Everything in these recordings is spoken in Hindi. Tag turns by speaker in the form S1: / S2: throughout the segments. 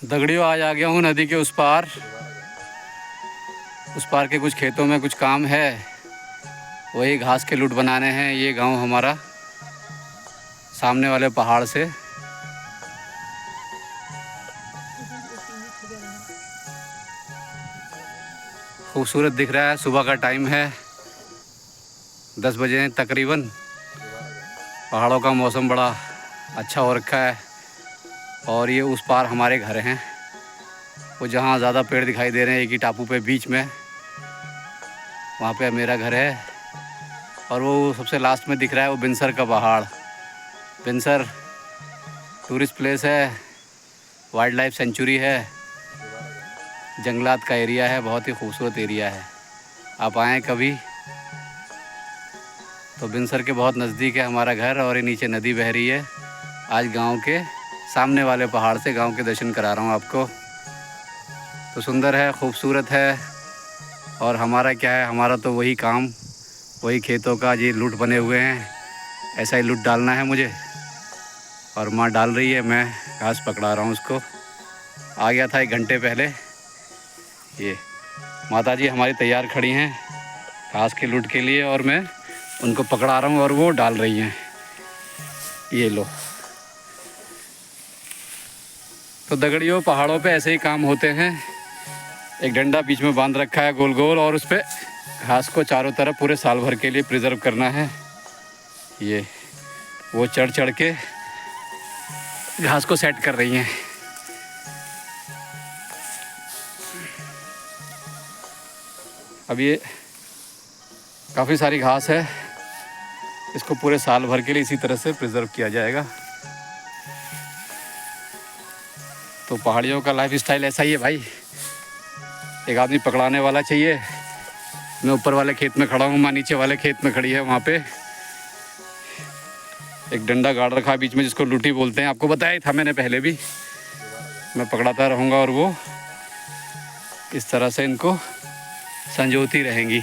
S1: दगड़ियों, आज आ गया हूँ नदी के उस पार के कुछ खेतों में कुछ काम है। वही घास के लूट बनाने हैं। ये गांव हमारा सामने वाले पहाड़ से खूबसूरत दिख रहा है। सुबह का टाइम है, 10 बजे तकरीबन। पहाड़ों का मौसम बड़ा अच्छा हो रखा है। और ये उस पार हमारे घर हैं, वो जहाँ ज़्यादा पेड़ दिखाई दे रहे हैं एक ही टापू पे बीच में, वहाँ पे मेरा घर है। और वो सबसे लास्ट में दिख रहा है वो बिनसर का पहाड़। बिनसर टूरिस्ट प्लेस है, वाइल्ड लाइफ सेंचुरी है, जंगलात का एरिया है, बहुत ही खूबसूरत एरिया है। आप आएँ कभी तो। बिनसर के बहुत नज़दीक है हमारा घर और ये नीचे नदी बह रही है। आज गांव के सामने वाले पहाड़ से गांव के दर्शन करा रहा हूं आपको। तो सुंदर है, खूबसूरत है। और हमारा क्या है, हमारा तो वही काम, वही खेतों का ये लूट बने हुए हैं। ऐसा ही लूट डालना है मुझे। और माँ डाल रही है, मैं घास पकड़ा रहा हूँ उसको। आ गया था 1 घंटे पहले। ये माता जी हमारी तैयार खड़ी हैं घास के लूट के लिए, और मैं उनको पकड़ा रहा हूँ और वो डाल रही हैं। ये लो। तो दगड़ियों, पहाड़ों पे ऐसे ही काम होते हैं। एक डंडा बीच में बांध रखा है गोल गोल, और उस पर घास को चारों तरफ पूरे साल भर के लिए प्रिजर्व करना है। ये वो चढ़ चढ़ के घास को सेट कर रही हैं। अब ये काफ़ी सारी घास है, इसको पूरे साल भर के लिए इसी तरह से प्रिजर्व किया जाएगा। तो पहाड़ियों का लाइफ स्टाइल ऐसा ही है भाई। एक आदमी पकड़ाने वाला चाहिए। मैं ऊपर वाले खेत में खड़ा हूँ, माँ नीचे वाले खेत में खड़ी है। वहाँ पे एक डंडा गाड़ रखा है बीच में, जिसको लूटी बोलते हैं। आपको बताया था मैंने पहले भी। मैं पकड़ाता रहूँगा और वो इस तरह से इनको संजोती रहेंगी।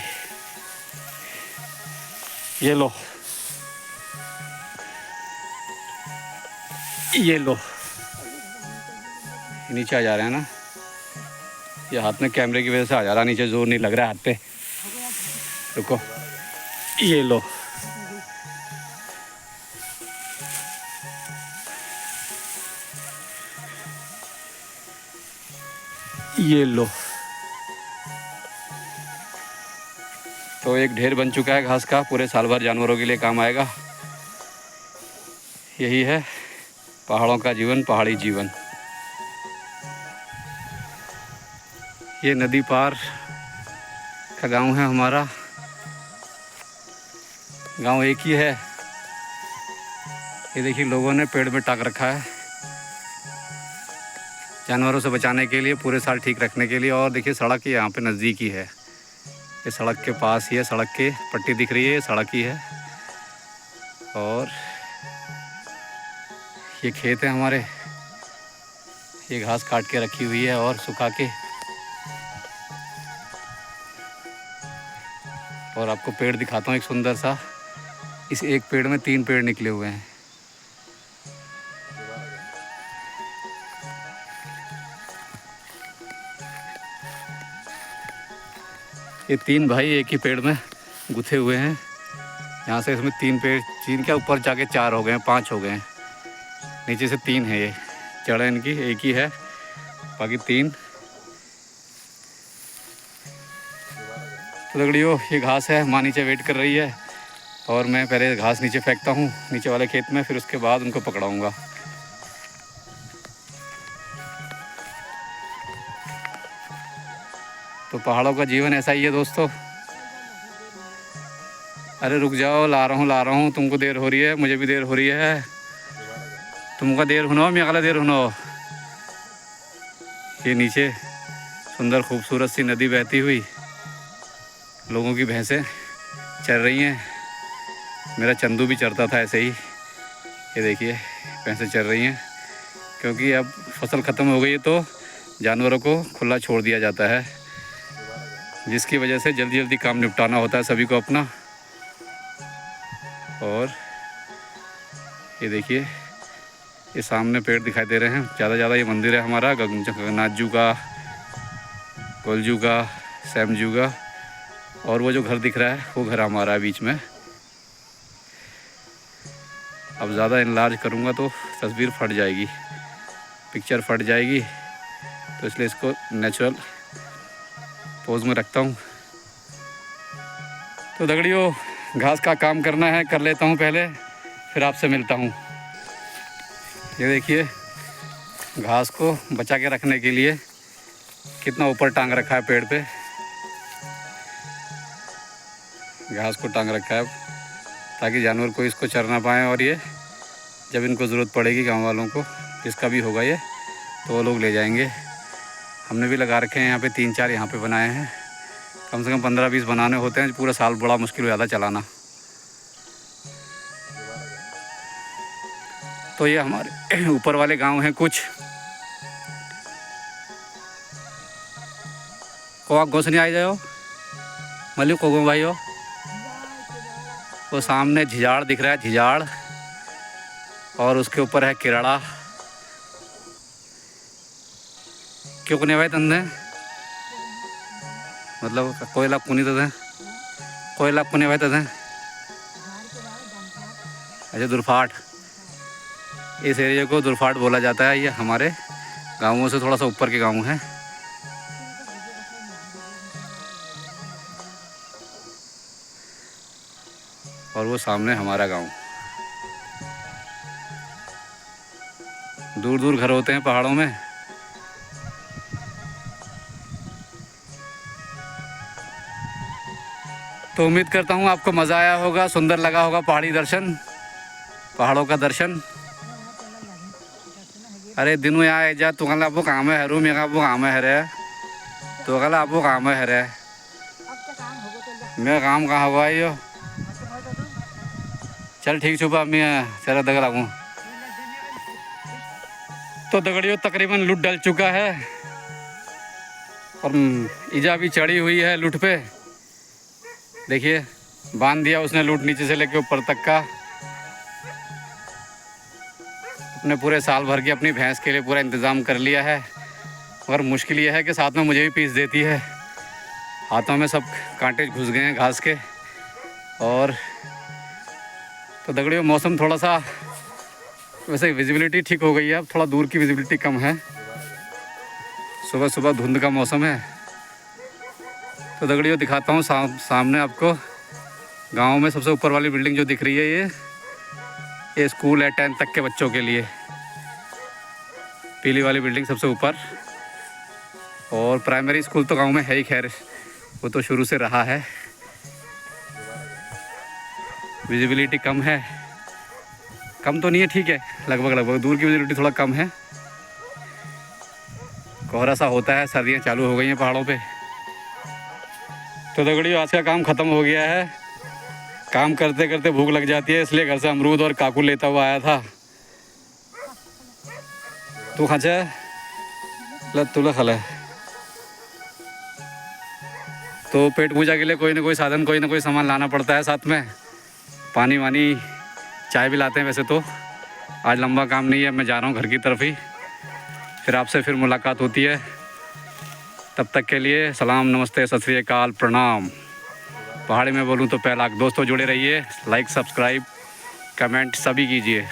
S1: ये लो, ये लो। नीचे आ जा रहे हैं ना, ये हाथ में कैमरे की वजह से आ जा रहा है नीचे, जोर नहीं लग रहा है हाथ पे। रुको, ये लो। ये लो। तो एक ढेर बन चुका है घास का, पूरे साल भर जानवरों के लिए काम आएगा। यही है पहाड़ों का जीवन, पहाड़ी जीवन। ये नदी पार का गांव है हमारा। गांव एक ही है। ये देखिए, लोगों ने पेड़ में टाक रखा है जानवरों से बचाने के लिए, पूरे साल ठीक रखने के लिए। और देखिए, सड़क यहाँ पे नज़दीक ही है। ये सड़क के पास ही है, सड़क के पट्टी दिख रही है, ये सड़क ही है। और ये खेत है हमारे। ये घास काट के रखी हुई है और सुखा के। और आपको पेड़ दिखाता हूँ एक सुंदर सा। इस एक पेड़ में 3 पेड़ निकले हुए हैं। ये 3 भाई एक ही पेड़ में गुथे हुए हैं। यहाँ से इसमें 3 पेड़, 3 क्या ऊपर जाके 4 हो गए हैं, 5 हो गए हैं। नीचे से 3 है। ये जड़ इनकी एक ही है, बाकी 3। तो लकड़ियों, ये घास है, माँ नीचे वेट कर रही है। और मैं पहले घास नीचे फेंकता हूँ नीचे वाले खेत में, फिर उसके बाद उनको पकड़ाऊँगा। तो पहाड़ों का जीवन ऐसा ही है दोस्तों। अरे रुक जाओ, ला रहा हूँ। तुमको देर हो रही है, मुझे भी देर हो रही है। तुमको देर होना हो, मैं अगला देर होना हो। ये नीचे सुंदर खूबसूरत सी नदी बहती हुई, लोगों की भैंसें चर रही हैं। मेरा चंदू भी चरता था ऐसे ही। ये देखिए, भैंसें चर रही हैं, क्योंकि अब फसल ख़त्म हो गई है तो जानवरों को खुला छोड़ दिया जाता है, जिसकी वजह से जल्दी जल्दी काम निपटाना होता है सभी को अपना। और ये देखिए, ये सामने पेड़ दिखाई दे रहे हैं, ज़्यादा ये मंदिर है हमारा जगन्नाथ जी का, गोलजू का, सैम जू का। और वो जो घर दिख रहा है वो घर हमारा है बीच में। अब ज़्यादा इनलार्ज करूँगा तो तस्वीर फट जाएगी, पिक्चर फट जाएगी, तो इसलिए इसको नेचुरल पोज में रखता हूँ। तो दगड़ियों, घास का काम करना है, कर लेता हूँ पहले, फिर आपसे मिलता हूँ। ये देखिए, घास को बचा के रखने के लिए कितना ऊपर टांग रखा है पेड़ पे। घास को टांग रखा है ताकि जानवर कोई इसको चर ना पाएँ, और ये जब इनको ज़रूरत पड़ेगी गांव वालों को, जिसका भी होगा ये, तो वो लोग ले जाएंगे। हमने भी लगा रखे हैं यहाँ पे 3-4 यहाँ पे बनाए हैं। कम से कम 15-20 बनाने होते हैं, पूरा साल बड़ा मुश्किल हो जाता है चलाना। तो ये हमारे ऊपर वाले गांव हैं कुछ। को आप गोसनी आ जाओ मल्लू को भाई हो। वो सामने झिझाड़ दिख रहा है, झिझाड़, और उसके ऊपर है किराड़ा। क्यों कुने भाई तंदे मतलब कोयला कुनी तदे, कोयला कुने भाई तदे। अच्छा, दुर्फाट, इस एरिया को दुर्फाट बोला जाता है। ये हमारे गांवों से थोड़ा सा ऊपर के गांव हैं। और वो सामने हमारा गांव। दूर दूर घर होते हैं पहाड़ों में। तो उम्मीद करता हूँ आपको मज़ा आया होगा, सुंदर लगा होगा पहाड़ी दर्शन, पहाड़ों का दर्शन। अरे दिनों यहाँ जा तो कल आपको काम है हरू, मैं आपको काम है रे, तो कल आपको काम है रे, मैं काम कहाँ होगा यो। चल ठीक छुपा, मैं तेरा दग लागूँ। तो दगड़ियों, तकरीबन लूट डल चुका है और ईजा भी चढ़ी हुई है लूट पे। देखिए, बांध दिया उसने लूट नीचे से लेके ऊपर तक का। अपने पूरे साल भर की अपनी भैंस के लिए पूरा इंतज़ाम कर लिया है। मगर मुश्किल ये है कि साथ में मुझे भी पीस देती है। हाथों में सब कांटे घुस गए हैं घास के। और तो दगड़ियों, मौसम थोड़ा सा, वैसे विजिबिलिटी ठीक हो गई है, अब थोड़ा दूर की विजिबिलिटी कम है। सुबह सुबह धुंध का मौसम है। तो दगड़ियों, दिखाता हूँ सामने आपको गांव में सबसे ऊपर वाली बिल्डिंग जो दिख रही है, ये स्कूल है 10th तक के बच्चों के लिए। पीली वाली बिल्डिंग सबसे ऊपर। और प्राइमरी स्कूल तो गांव में है ही, खैर वो तो शुरू से रहा है। विजिबिलिटी कम है, कम तो नहीं है, ठीक है, लगभग दूर की विजिबिलिटी थोड़ा कम है। कोहरा सा होता है, सर्दियाँ चालू हो गई हैं पहाड़ों पे। तो दगड़ियों, आज का काम ख़त्म हो गया है। काम करते करते भूख लग जाती है, इसलिए घर से अमरूद और काकू लेता हुआ आया था। तू खाचा तुला खला। तो पेट पूजा के लिए कोई ना कोई साधन, कोई ना कोई सामान लाना पड़ता है साथ में। पानी वानी, चाय भी लाते हैं वैसे तो। आज लंबा काम नहीं है, मैं जा रहा हूँ घर की तरफ ही। फिर आपसे फिर मुलाकात होती है। तब तक के लिए सलाम, नमस्ते, सत श्री अकाल, प्रणाम। पहाड़ी में बोलूँ तो 1 लाख। दोस्तों जुड़े रहिए, लाइक, सब्सक्राइब, कमेंट सभी कीजिए।